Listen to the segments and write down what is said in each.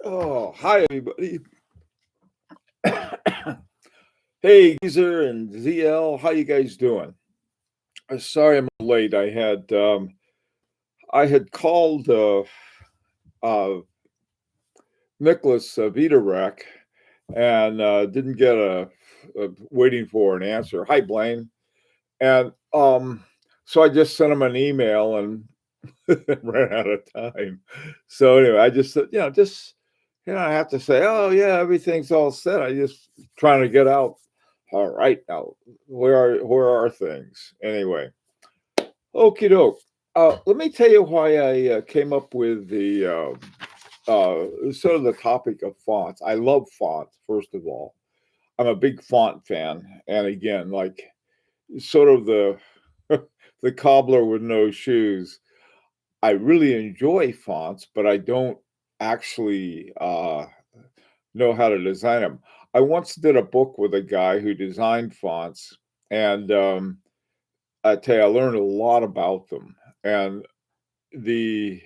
Oh, hi everybody. Hey, Geezer and ZL, how you guys doing? Sorry I'm late. I had called uh, Nicholas Vitarek and didn't get a waiting for an answer. Hi, Blaine. And so I just sent him an email and ran out of time. So anyway, I just said, I have to say, oh yeah, everything's all set. I just trying to get out. All right, now where are things anyway? Okie doke. Let me tell you why I came up with the sort of the topic of fonts. I love fonts. First of all, I'm a big font fan, and again, like sort of the the cobbler with no shoes. I really enjoy fonts, but I don't actually know how to design them. I once did a book with a guy who designed fonts, and I tell you, I learned a lot about them. And the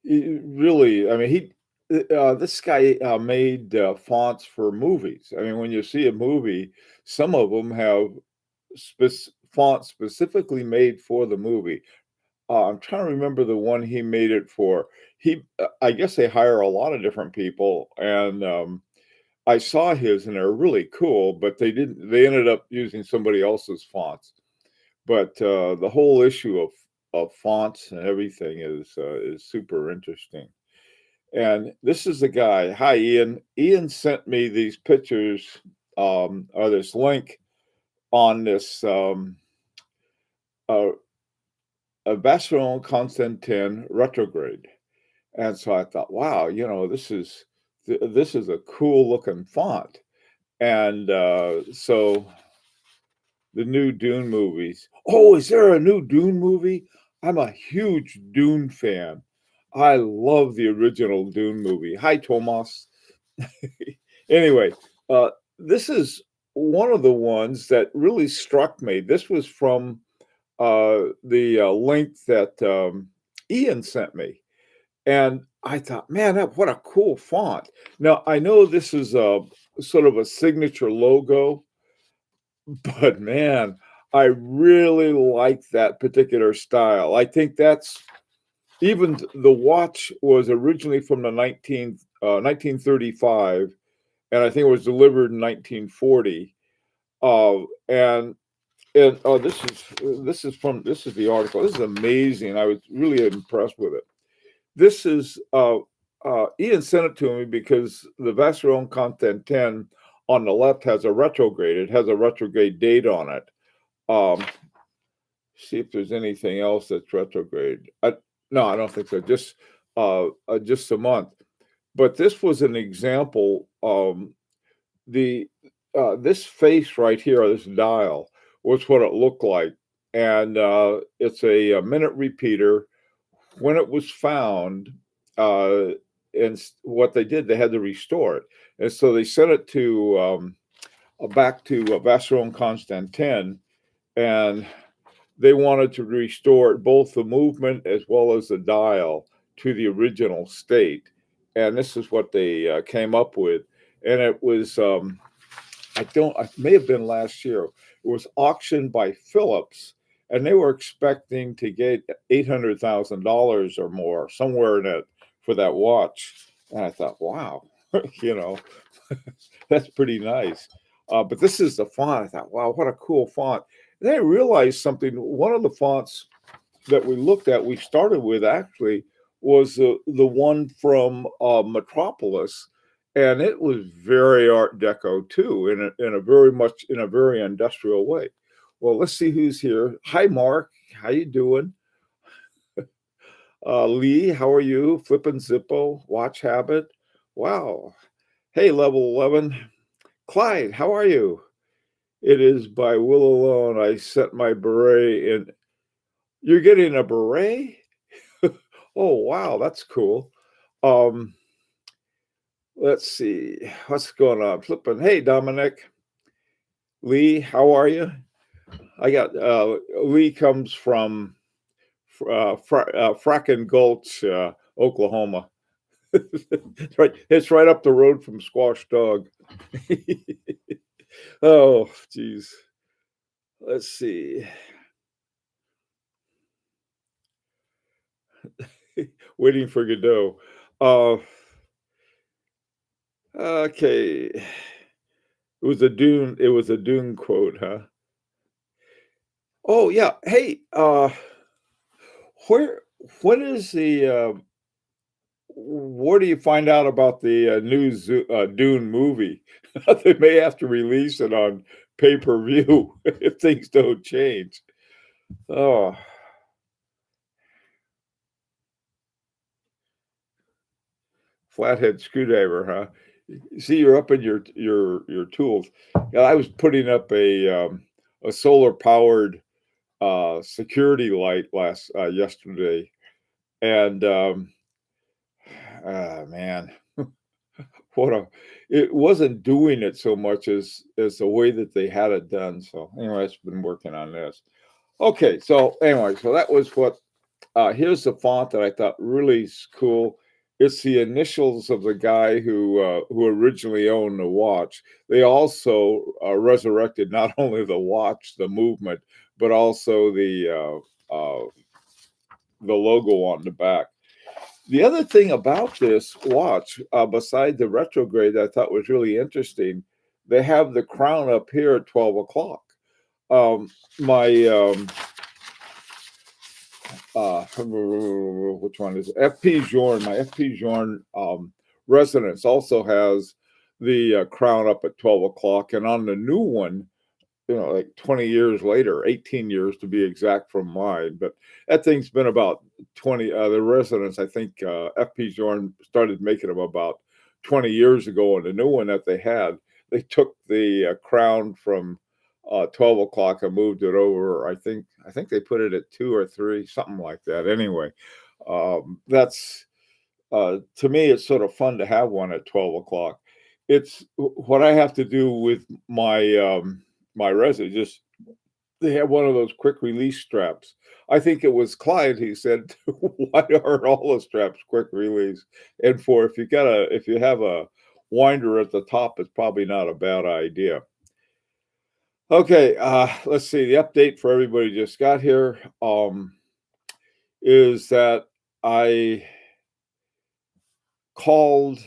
really, I mean, this guy made fonts for movies. I mean, when you see a movie, some of them have fonts specifically made for the movie. I'm trying to remember the one he made it for. I guess they hire a lot of different people, and I saw his, and they're really cool. But they didn't. They ended up using somebody else's fonts. But the whole issue of fonts and everything is super interesting. And this is the guy. Hi, Ian. Ian sent me these pictures or this link on this uh, Vacheron Constantin retrograde. And so I thought, wow, this is a cool looking font. And so the new Dune movies. Oh, is there a new Dune movie? I'm a huge Dune fan. I love the original Dune movie. Hi, Tomas. Anyway, uh, this is one of the ones that really struck me. This was from the link that Ian sent me. And I thought, man, what a cool font. Now, I know this is a sort of a signature logo, but man, I really like that particular style. I think that's even the watch was originally from the 1935, and I think it was delivered in 1940. And this is the article. This is amazing. I was really impressed with it. This is Ian sent it to me because the Vacheron Content 10 on the left has a retrograde. It has a retrograde date on it. Um, See if there's anything else that's retrograde. No, I don't think so. Just a month. But this was an example. The This face right here, this dial, was what it looked like, and it's a minute repeater. When it was found, uh, what they did, they had to restore it, and so they sent it to back to Vacheron Constantin, and they wanted to restore both the movement as well as the dial to the original state, and this is what they came up with, and it was I may have been last year. It was auctioned by Philips, and they were expecting to get $800,000 or more, somewhere in it, for that watch. And I thought, wow, you know, that's pretty nice. But this is the font. I thought, wow, what a cool font. And then I realized something. One of the fonts that we looked at, we started with actually, was the one from Metropolis, and it was very Art Deco too, in a very industrial way. Well, let's see who's here. Hi, Mark. How you doing? Lee, how are you? Flippin' Zippo, Watch Habit. Wow. Hey, Level 11. Clyde, how are you? It is by Will Alone. I set my beret in. You're getting a beret? Oh, wow, that's cool. Um, let's see what's going on. Flipping. Hey, Dominic. Lee, how are you? I got Lee comes from Frackin' Gulch, Oklahoma. It's right up the road from Squash Dog. Oh, geez. Let's see. Waiting for Godot. Uh, okay. It was a Dune quote, huh? Oh, yeah. Hey, where when is the, where do you find out about the, Dune movie? They may have to release it on pay-per-view if things don't change. Oh, flathead screwdriver, huh? See, you're up in your tools. Yeah, I was putting up a solar-powered, security light yesterday, and, ah, man, what a it wasn't doing it so much as the way that they had it done, so, anyway, I've been working on this. Okay, so, anyway, so that was what here's the font that I thought really cool. It's the initials of the guy who originally owned the watch. They also, resurrected not only the watch, the movement, but also the logo on the back. The other thing about this watch, beside the retrograde that I thought was really interesting, they have the crown up here at 12 o'clock. Um, my which one is it? FP Journe? My FP Journe residence also has the crown up at 12 o'clock, and on the new one, like 20 years later, 18 years to be exact from mine. But that thing's been about 20, the residents, I think FP Zorn started making them about 20 years ago. And the new one that they took the crown from 12 o'clock and moved it over. I think they put it at 2 or 3, something like that. Anyway, that's to me, it's sort of fun to have one at 12 o'clock. It's what I have to do with my resin. Just they have one of those quick release straps. I think it was Clyde. He said, "Why are all the straps quick release?" And for if you have a winder at the top, it's probably not a bad idea. Okay, let's see. The update for everybody just got here is that I called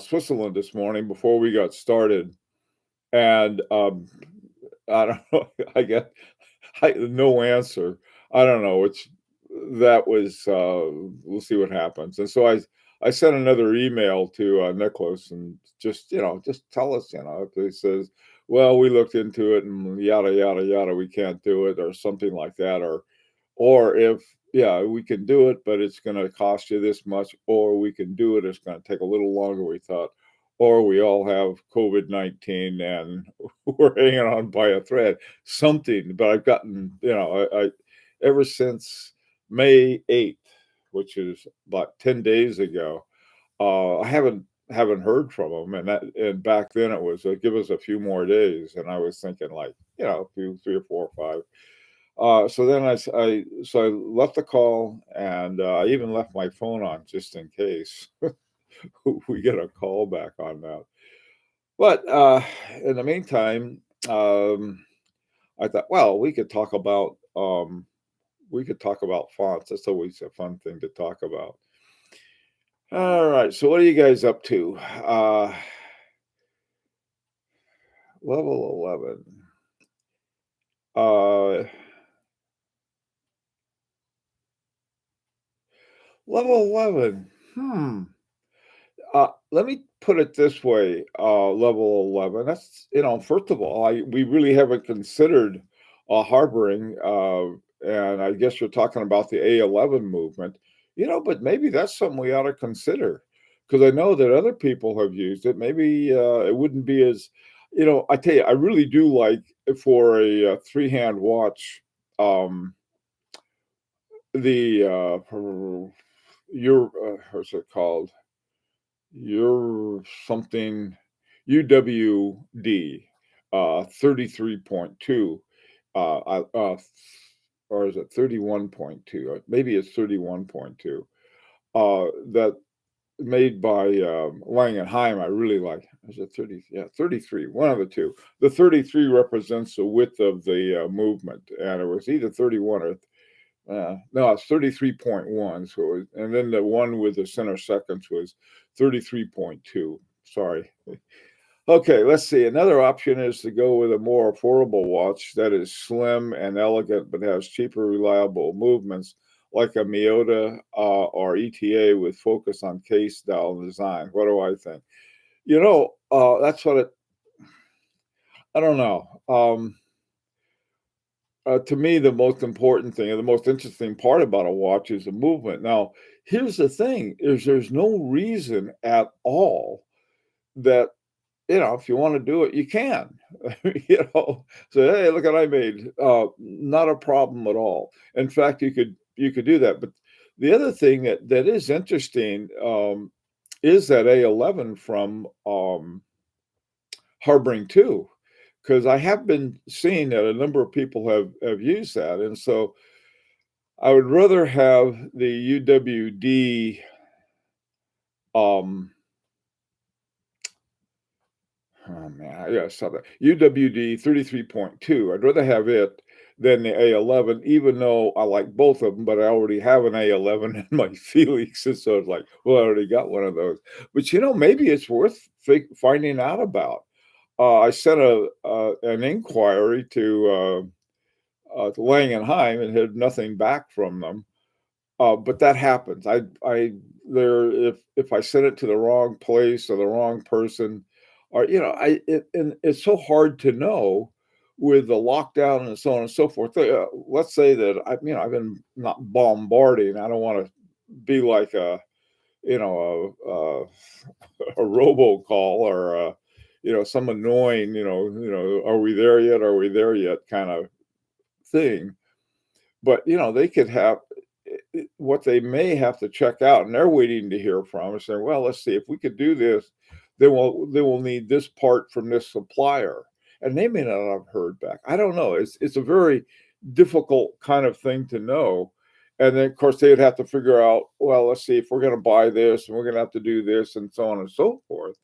Switzerland this morning before we got started, and I don't know. No answer. I don't know. That was we'll see what happens. And so I sent another email to Nicholas and just tell us, if he says, well, we looked into it and yada yada yada, we can't do it or something like that, or if yeah, we can do it, but it's going to cost you this much, or we can do it, it's going to take a little longer we thought, or we all have COVID-19 and we're hanging on by a thread, something. But I've gotten, I ever since May 8th, which is about 10 days ago, I haven't heard from them. And back then it was give us a few more days, and I was thinking like, a few, 3 or 4 or 5. So then I left the call, and I even left my phone on just in case we get a call back on that. But in the meantime, I thought, well, we could talk about fonts. That's always a fun thing to talk about. All right, so what are you guys up to? Level 11. Uh, level 11. Let me put it this way, level 11. That's, first of all, we really haven't considered harboring, and I guess you're talking about the A11 movement, but maybe that's something we ought to consider because I know that other people have used it. Maybe it wouldn't be as, I tell you, I really do like for a three-hand watch, the, what's it called? You're something UWD 33.2 or is it 31.2? Maybe it's 31.2. That made by Langenheim. I really like. Is it 30? Yeah, 33. One of the two. The 33 represents the width of the movement, and it was either 31 or no, it's 33.1. So, and then the one with the center seconds was 33.2. Sorry. Okay, let's see. Another option is to go with a more affordable watch that is slim and elegant, but has cheaper, reliable movements, like a Miyota or ETA with focus on case style and design. What do I think? That's what I don't know. To me, the most important thing and the most interesting part about a watch is the movement. Now, here's the thing: is there's no reason at all that if you want to do it, you can. Say, hey, look what I made. Not a problem at all. In fact, you could do that. But the other thing that is interesting is that A11 from Harboring 2, because I have been seeing that a number of people have used that, and so I would rather have the UWD. Oh man, I gotta stop that. UWD 33.2. I'd rather have it than the A11, even though I like both of them, but I already have an A11 in my Felix. And so it's like, well, I already got one of those. But maybe it's worth finding out about. I sent an inquiry to Langenheim and had nothing back from them. But that happens. If I send it to the wrong place or the wrong person, or and it's so hard to know with the lockdown and so on and so forth. Let's say that I've been not bombarding. I don't want to be like a robocall or some annoying are we there yet? Are we there yet? Kind of thing. But they could have what they may have to check out, and they're waiting to hear from us. Saying, well, let's see if we could do this. They will need this part from this supplier, and they may not have heard back. I don't know. It's a very difficult kind of thing to know. And then, of course, they'd have to figure out, well, let's see if we're going to buy this, and we're going to have to do this, and so on and so forth.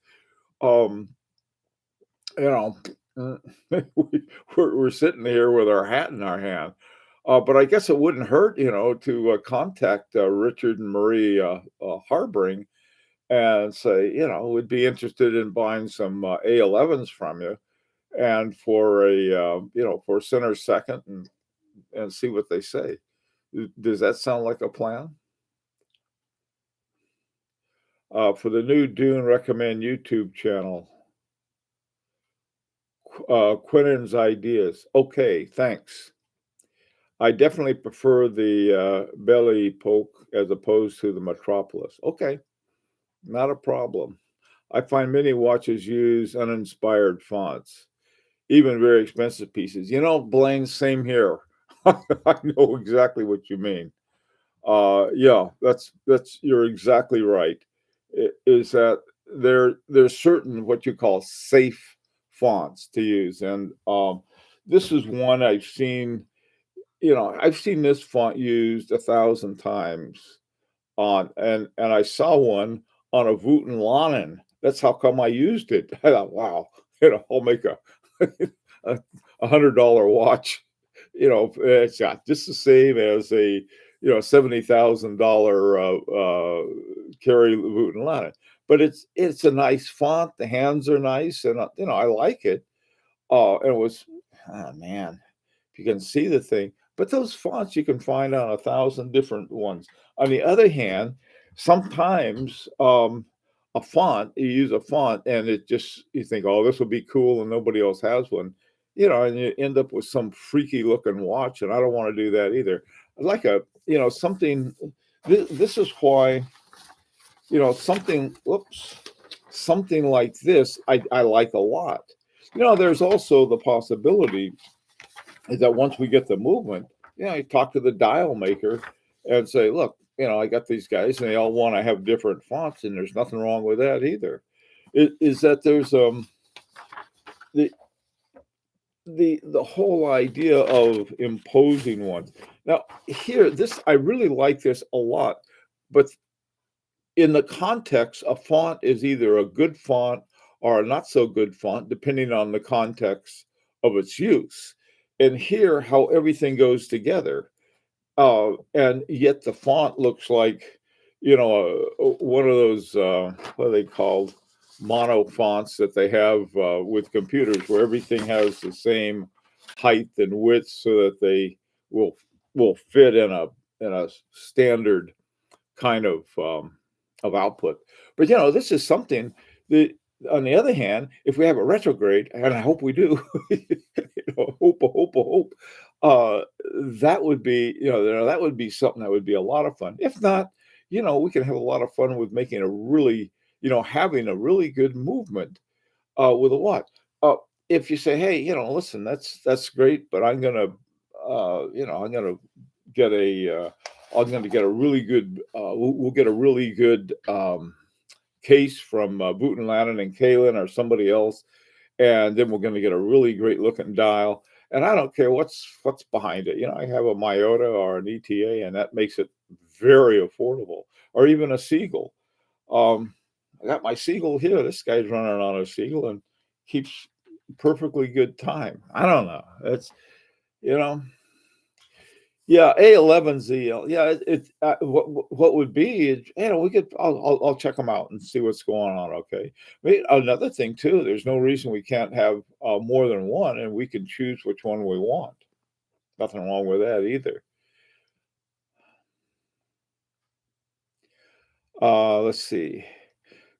Um, you know, we're sitting here with our hat in our hand. But I guess it wouldn't hurt, to contact Richard and Marie Harboring and say, would be interested in buying some A11s from you, and for for center second, and see what they say. Does that sound like a plan? For the new Dune recommend YouTube channel, Quinnen's Ideas. Okay, thanks. I definitely prefer the belly poke as opposed to the Metropolis. Okay, not a problem. I find many watches use uninspired fonts, even very expensive pieces. Blaine, same here. I know exactly what you mean. Yeah, that's you're exactly right. Is that there's certain what you call safe fonts to use, and this is one I've seen this font used 1,000 times and I saw one on a Wooten Lanen. That's how come I used it. I thought, wow, I'll make a a $100 watch. It's not just the same as a $70,000 Carry Wooten Lanen, but it's a nice font. The hands are nice, and I like it. And it was, oh man, if you can see the thing. But those fonts you can find on 1,000 different ones. On the other hand, sometimes you use a font and you think, oh, this will be cool, and nobody else has one, and you end up with some freaky looking watch, and I don't want to do that either. I like something. This is why, something like this I like a lot. There's also the possibility is that once we get the movement, you talk to the dial maker and say, look, I got these guys and they all want to have different fonts, and there's nothing wrong with that either. Is that there's the the whole idea of imposing ones. Now, here, this I really like this a lot, but in the context, a font is either a good font or a not so good font, depending on the context of its use. And here, how everything goes together. And yet the font looks like, one of those, what are they called? Mono fonts that they have with computers, where everything has the same height and width, so that they will will fit in a standard kind of output. But this is something that, on the other hand, if we have a retrograde, and I hope we do, hope, uh, that would be, that would be something that would be a lot of fun. If not, we can have a lot of fun with making a really, having a really good movement with a watch. If you say, hey, listen, that's great, but I'm gonna get a, I'm gonna get a really good, we'll get a really good case from Boot and Lannon and Kalen or somebody else, and then we're gonna get a really great looking dial. And I don't care what's behind it. I have a Myota or an ETA, and that makes it very affordable, or even a Siegel. Um, I got my Siegel here. This guy's running on a Siegel and keeps perfectly good time. I don't know. It's you know, yeah, A11Z. Yeah, what would be is, we could. I'll check them out and see what's going on. Okay. Another thing too. There's no reason we can't have more than one, and we can choose which one we want. Nothing wrong with that either. Let's see.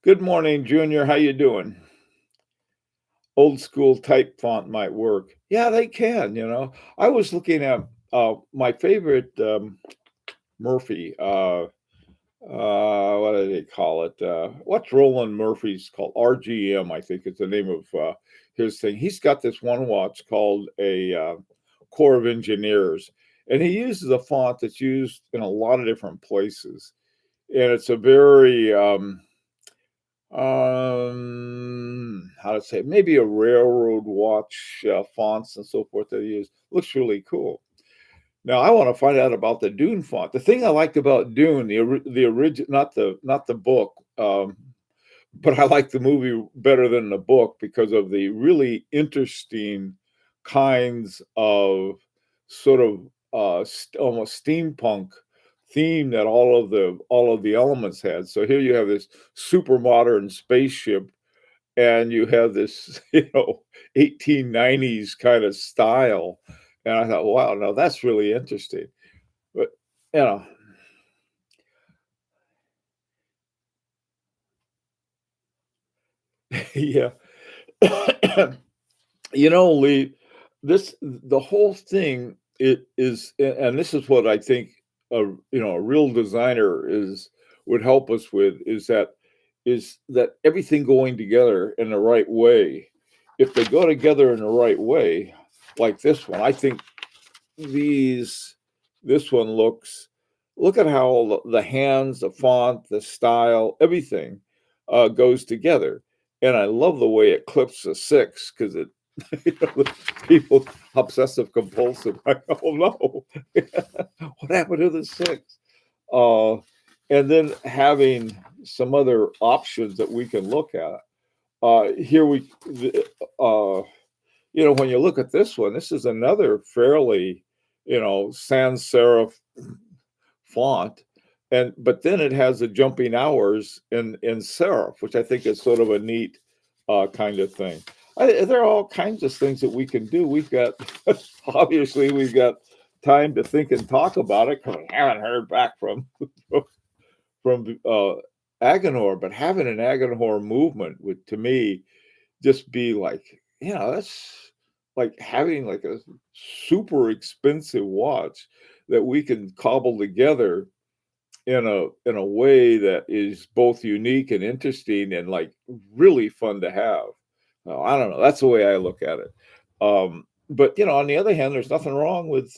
Good morning, Junior. How you doing? Old school type font might work. Yeah, they can. I was looking at my favorite Murphy. What do they call it? What's Roland Murphy's called? RGM, I think is the name of his thing. He's got this one watch called a Corps of Engineers, and he uses a font that's used in a lot of different places, and it's a very how to say, maybe a railroad watch fonts and so forth that they use. Looks really cool. Now I want to find out about the Dune font. The thing I liked about Dune, the original, not the book, but I like the movie better than the book because of the really interesting kinds of sort of almost steampunk theme that all of the elements had. So here you have this super modern spaceship, and you have this 1890s kind of style, and I thought, wow, no, that's really interesting. But you know yeah. Lee, the whole thing, it is, and this is what I think a real designer is would help us with, is that everything going together in the right way. If they go together in the right way, like this one, I think these this one look at how the hands, the font, the style, everything goes together. And I love the way it clips the six, because it people obsessive compulsive. I don't know what happened to the six. Uh, and then having some other options that we can look at. Here we, uh, when you look at this one, this is another fairly, sans serif font, and but then it has the jumping hours in serif, which I think is sort of a neat kind of thing. There are all kinds of things that we can do. We've got obviously we've got time to think and talk about it, because we haven't heard back from from Agenor, but having an Agenor movement would, to me, just be like, that's like having like a super expensive watch that we can cobble together in a way that is both unique and interesting and like really fun to have. I don't know. That's the way I look at it. But on the other hand, there's nothing wrong with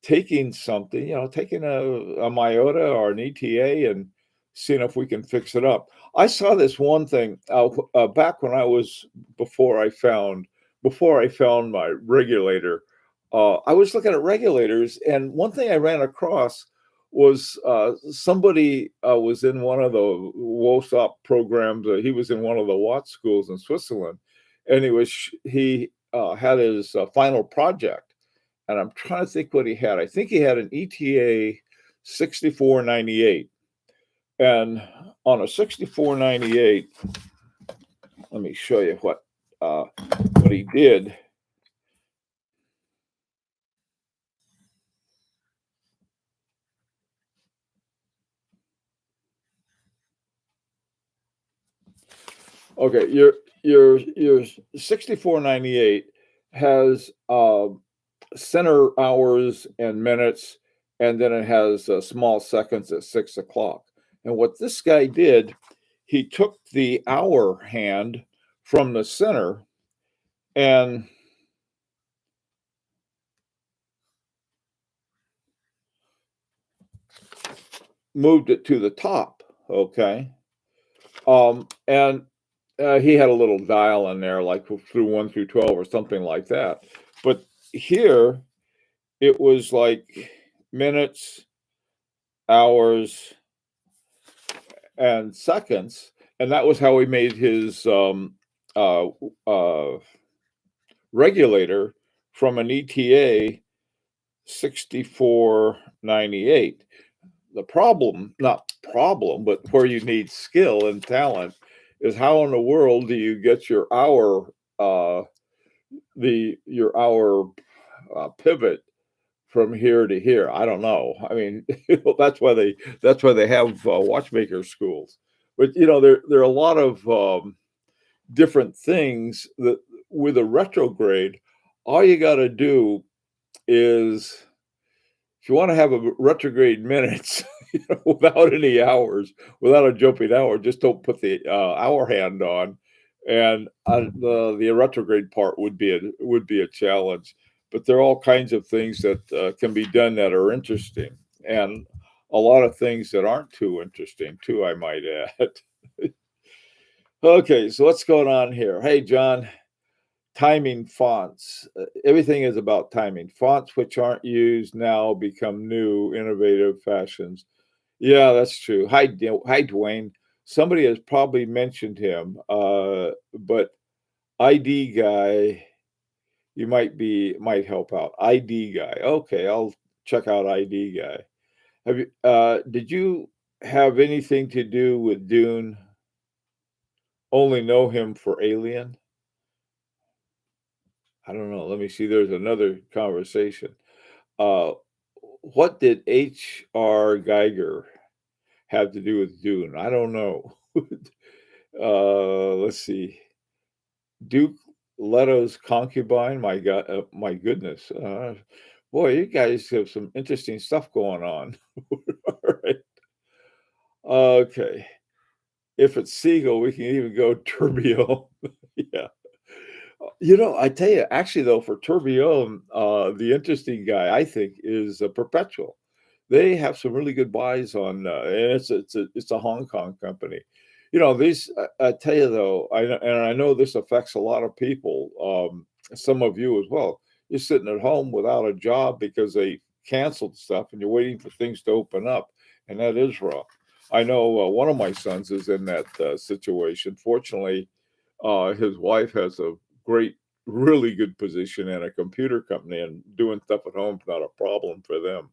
taking something, taking a Myota or an ETA and seeing if we can fix it up. I saw this one thing back when I was before I found my regulator. I was looking at regulators, and one thing I ran across was somebody was in one of the WOSOP programs. He was in one of the Watt schools in Switzerland, and he had his final project. And I'm trying to think what he had. I think he had an ETA 6498, and on a 6498, let me show you what he did. Okay, your 6498 has center hours and minutes, and then it has small seconds at 6 o'clock. And what this guy did, he took the hour hand from the center and moved it to the top. Okay, and he had a little dial in there, like through 1 through 12 or something like that. But here it was like minutes, hours, and seconds, and that was how he made his uh, uh, regulator from an ETA 6498. The problem, not problem, but where you need skill and talent is how in the world do you get your hour your hour pivot from here to here? I don't know. I mean, that's why they have watchmaker schools. But there are a lot of different things that with a retrograde, all you got to do is if you want to have a retrograde minutes without any hours, without a jumping hour, just don't put the hour hand on, and the retrograde part would be a challenge. But there are all kinds of things that can be done that are interesting, and a lot of things that aren't too interesting too, I might add. Okay, so what's going on here? Hey, John. Timing fonts. Everything is about timing. Fonts which aren't used now become new, innovative fashions. Yeah, that's true. Hi, Dwayne. Somebody has probably mentioned him, but ID guy, you might help out. ID guy. Okay, I'll check out ID guy. Did you have anything to do with Dune? Only know him for Alien? I don't know. Let me see. There's another conversation. Uh, what did H.R. Geiger have to do with Dune? I don't know. Let's see. Duke Leto's concubine. My God, my goodness. Boy, you guys have some interesting stuff going on. All right. Okay. If it's Siegel, we can even go Turbio. Yeah. I tell you, actually, though, for Tourbillon, the interesting guy, I think, is Perpetual. They have some really good buys on, and it's a Hong Kong company. These I tell you though, I know this affects a lot of people, some of you as well. You're sitting at home without a job because they canceled stuff, and you're waiting for things to open up, and that is rough. I know one of my sons is in that situation. Fortunately, his wife has a great, really good position in a computer company, and doing stuff at home is not a problem for them.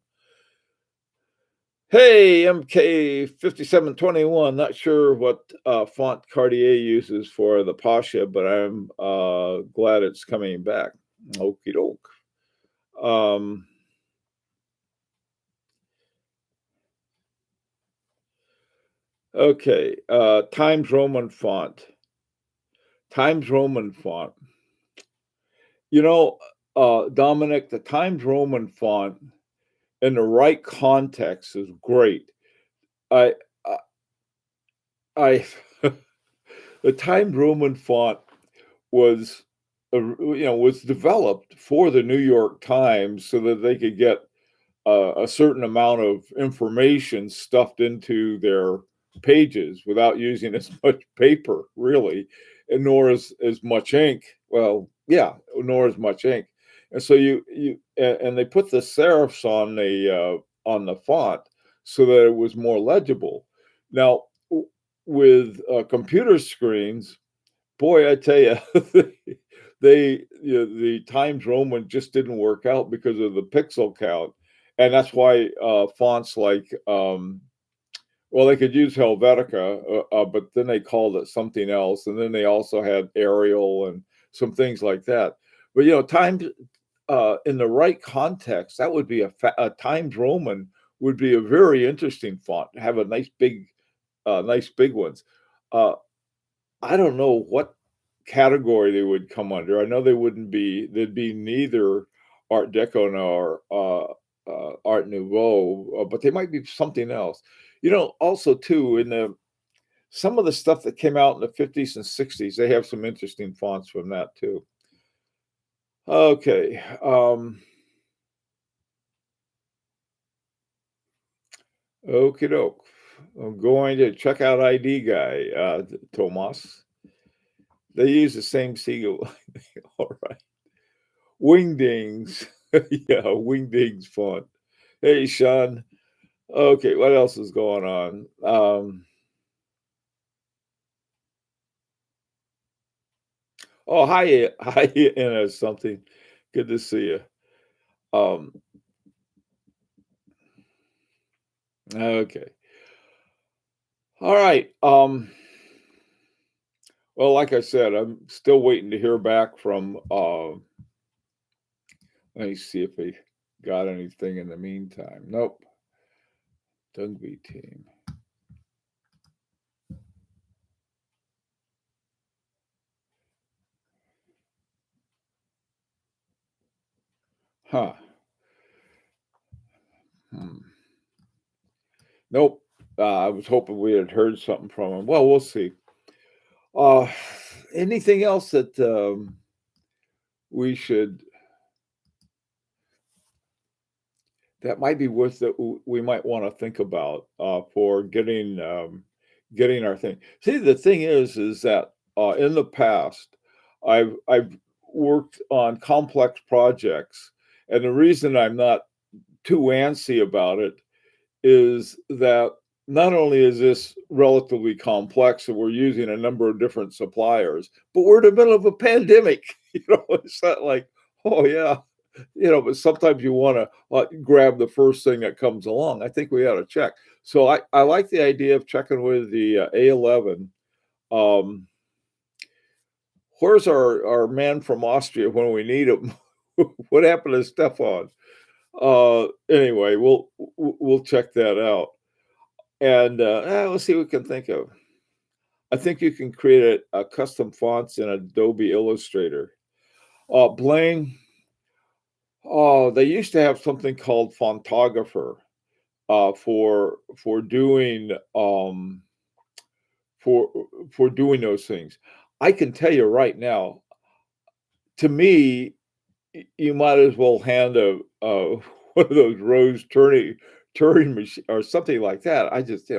Hey, MK5721. Not sure what font Cartier uses for the Pasha, but I'm glad it's coming back. Okie doke. Um, okay. Times Roman font. Times Roman font. Dominic, the Times Roman font in the right context is great. I, I, the Times Roman font was, was developed for the New York Times so that they could get a certain amount of information stuffed into their pages without using as much paper, really, and nor as much ink. Well, yeah, nor as much ink. And so and they put the serifs on the font so that it was more legible. Now, with computer screens, boy, I tell you, the Times Roman just didn't work out because of the pixel count, and that's why fonts like well, they could use Helvetica, but then they called it something else, and then they also had Arial and some things like that. But Times in the right context, that would be a Times Roman would be a very interesting font. Have a nice big ones. Uh, I don't know what category they would come under. I know they wouldn't be. They'd be neither Art Deco nor Art Nouveau, but they might be something else. Also too in the some of the stuff that came out in the 50s and 60s, they have some interesting fonts from that too. Okay. Okie doke. I'm going to check out ID Guy, Tomas. They use the same seagull. All right. Wingdings. Yeah, Wingdings font. Hey, Sean. Okay, what else is going on? Oh, hi, hi, Anna, something. Good to see you. Um, okay. All right. Well, like I said, I'm still waiting to hear back from let me see if they got anything in the meantime. Nope. Dungby team. Huh. Hmm. Nope. I was hoping we had heard something from them. Well, we'll see. Uh, anything else that we should that might be worth that we might want to think about for getting our thing. See, the thing is that in the past, I've worked on complex projects, and the reason I'm not too antsy about it is that not only is this relatively complex and we're using a number of different suppliers, but we're in the middle of a pandemic. It's not like, oh yeah, but sometimes you want to grab the first thing that comes along. I think we ought to check. So I like the idea of checking with the A11. Um, where's our man from Austria when we need him? What happened to Stefan? Anyway, we'll check that out. And let's see what we can think of. I think you can create a custom fonts in Adobe Illustrator. Blaine, oh, they used to have something called Fontographer for doing for for doing those things. I can tell you right now, to me, you might as well hand one of those Rose turning machine or something like that. I just,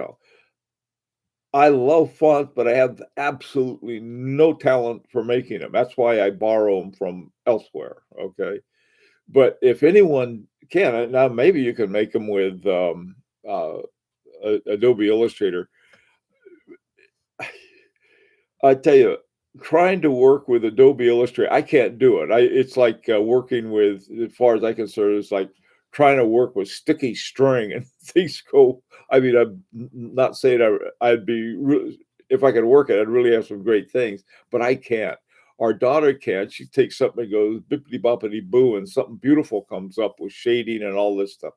I love fonts, but I have absolutely no talent for making them. That's why I borrow them from elsewhere. Okay. But if anyone can, now maybe you can make them with uh, Adobe Illustrator. I tell you, trying to work with Adobe Illustrator, I can't do it. It's like working with, as far as I concern, it's like trying to work with sticky string and things go. I mean, I'm not saying I'd be if I could work it, I'd really have some great things, but I can't. Our daughter can. She takes something and goes bippity boppity boo, and something beautiful comes up with shading and all this stuff.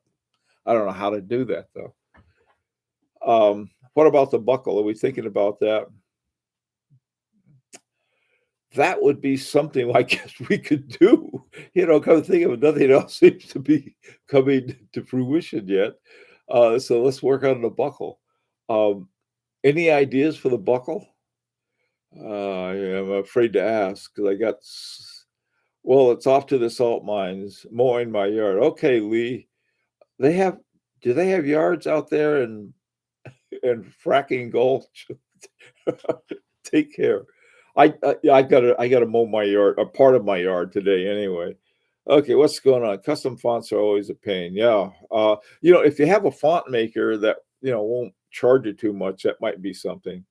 I don't know how to do that though. What about the buckle? Are we thinking about that? That would be something I guess we could do, come to think of it, nothing else seems to be coming to fruition yet. So let's work on the buckle. Um, any ideas for the buckle? I'm afraid to ask because well, it's off to the salt mines, mowing my yard. Okay, Lee, they have, do they have yards out there and fracking gulch? Take care. I gotta mow my yard, a part of my yard today anyway. Okay, what's going on? Custom fonts are always a pain. Yeah. If you have a font maker that, won't charge you too much, that might be something.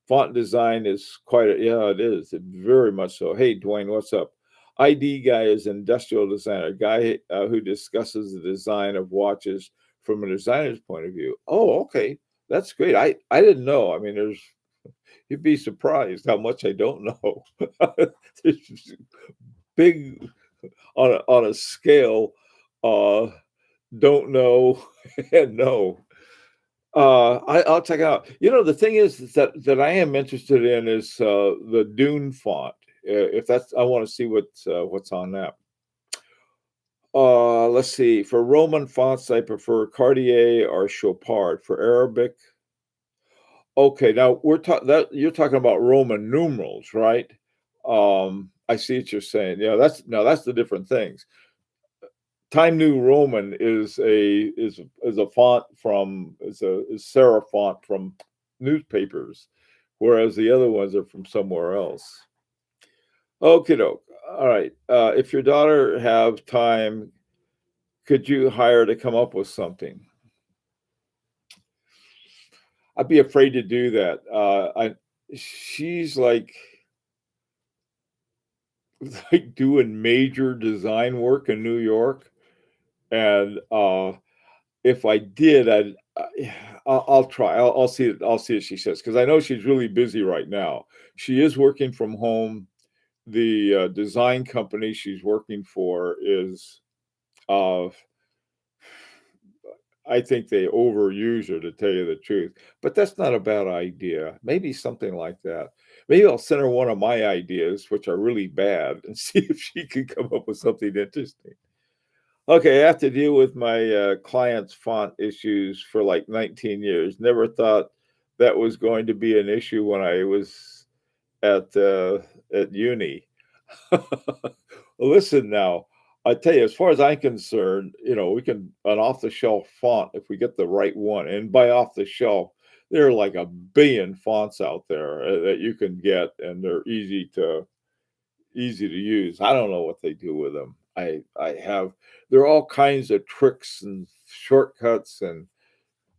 Font design is yeah, it is. It very much so. Hey, Dwayne, what's up? ID guy is industrial designer, guy who discusses the design of watches from a designer's point of view. Oh, okay. That's great. I didn't know. I mean, you'd be surprised how much I don't know. There's big on a scale, uh, don't know and know. I'll check it out. The thing is that I am interested in is the Dune font. If that's, I want to see what's on that. Let's see. For Roman fonts, I prefer Cartier or Chopard. For Arabic, okay. Now you're talking about Roman numerals, right? I see what you're saying. Yeah, that's the different things. Time New Roman is a font from is serif font from newspapers, whereas the other ones are from somewhere else. Okie doke. All right. If your daughter have time, could you hire to come up with something? I'd be afraid to do that. She's like doing major design work in New York, and if I did, I'll try. I'll see. I'll see what she says because I know she's really busy right now. She is working from home. The design company she's working for is, uh, I think they overuse her to tell you the truth. But that's not a bad idea. Maybe something like that. Maybe I'll send her one of my ideas, which are really bad, and see if she can come up with something interesting. Okay, I have to deal with my client's font issues for like 19 years. Never thought that was going to be an issue when I was at uh, at uni. Listen now, I tell you, as far as I'm concerned, we can an off the shelf font if we get the right one. And by off the shelf, there are like a billion fonts out there that you can get, and they're easy to use. I don't know what they do with them. I have there are all kinds of tricks and shortcuts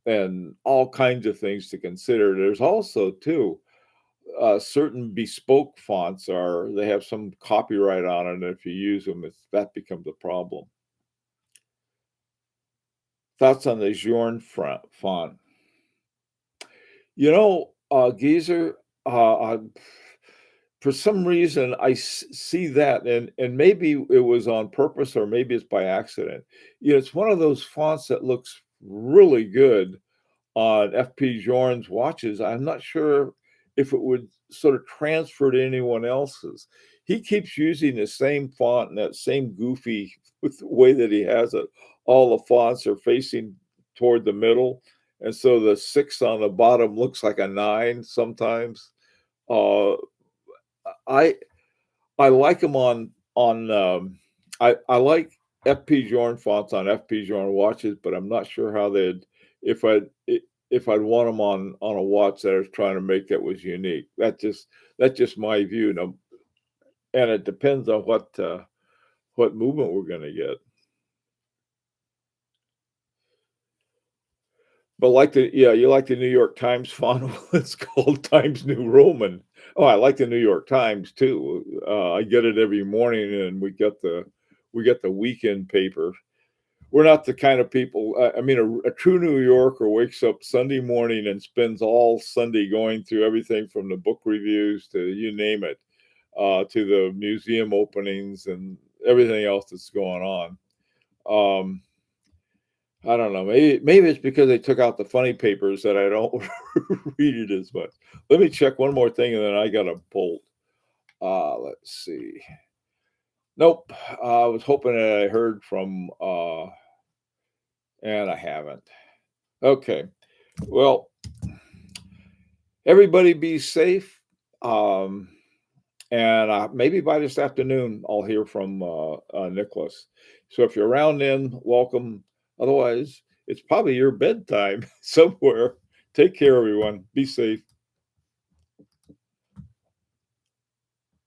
and all kinds of things to consider. There's also too certain bespoke fonts are they have some copyright on it, and if you use them, that becomes a problem. Thoughts on the Jorn font? Geezer, for some reason, see that, and maybe it was on purpose or maybe it's by accident. It's one of those fonts that looks really good on FP Journe's watches. I'm not sure if it would sort of transfer to anyone else's. He keeps using the same font and that same goofy with the way that he has it. All the fonts are facing toward the middle, and so the six on the bottom looks like a nine sometimes. Uh, I I like them I like FP Journe fonts on FP Journe watches, but I'm not sure how they'd if I'd want them on a watch that I was trying to make that was unique. That's just my view, now, and it depends on what movement we're gonna get. But you like the New York Times font? It's called Times New Roman. Oh, I like the New York Times too. I get it every morning, and we get the weekend paper. We're not the kind of people. I mean, a true New Yorker wakes up Sunday morning and spends all Sunday going through everything from the book reviews to you name it, to the museum openings and everything else that's going on. Um, I don't know. Maybe it's because they took out the funny papers that I don't read it as much. Let me check one more thing, and then I got a bolt. Let's see. Nope. I was hoping that I heard from, and I haven't. Okay. Well, everybody be safe. Um, and maybe by this afternoon, I'll hear from Nicholas. So if you're around then, welcome. Otherwise, it's probably your bedtime somewhere. Take care, everyone. Be safe.